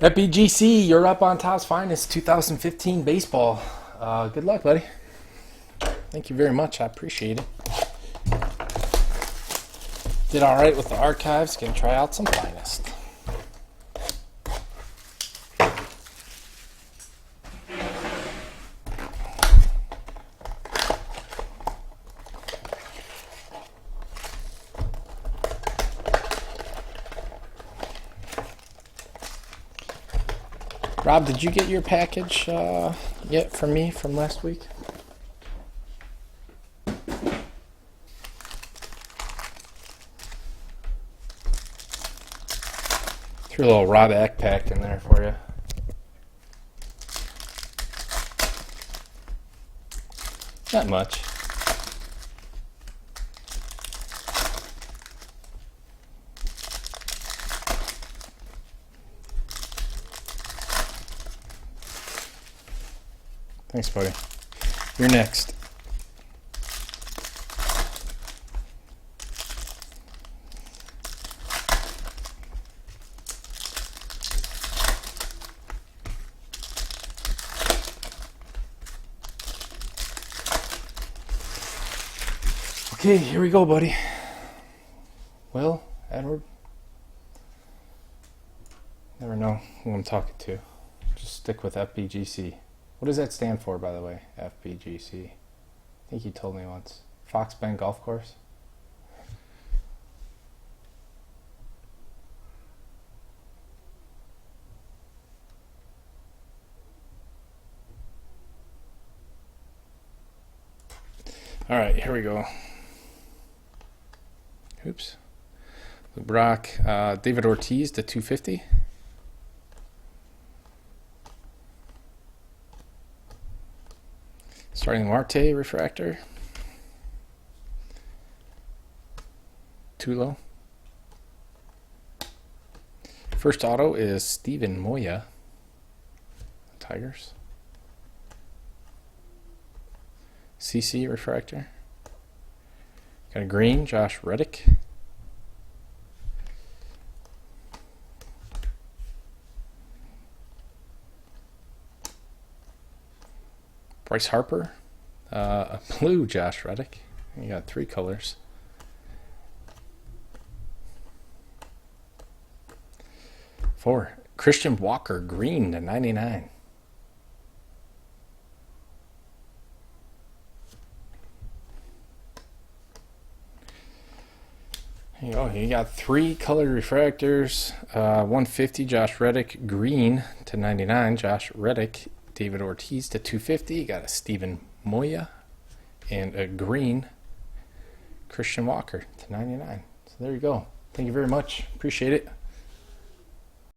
fbgc, you're up on Top's Finest 2015 baseball. Good luck, buddy. Thank you very much. I appreciate it. Did all right with the archives. Gonna try out some Finest. Rob, did you get your package yet from me from last week? Threw a little Rob Ack pack in there for you. Not much. Thanks, buddy. You're next. Okay, here we go, buddy. Will, Edward? Never know who I'm talking to. Just stick with fbgc. What does that stand for, by the way? fbgc. I think you told me once. Fox Bend Golf Course? Alright, here we go. Oops. Luke Brock, David Ortiz to 250. Starting Marte refractor. Tulo. First auto is Steven Moya, Tigers. CC refractor. Got a green, Josh Reddick. Bryce Harper, a blue Josh Reddick. You got 3 colors. Four, Christian Walker, green to 99. There you go. You got 3 colored refractors. 150, Josh Reddick, green to 99. Josh Reddick. David Ortiz to 250. You got a Steven Moya and a green Christian Walker to 99. So there you go. Thank you very much. Appreciate it.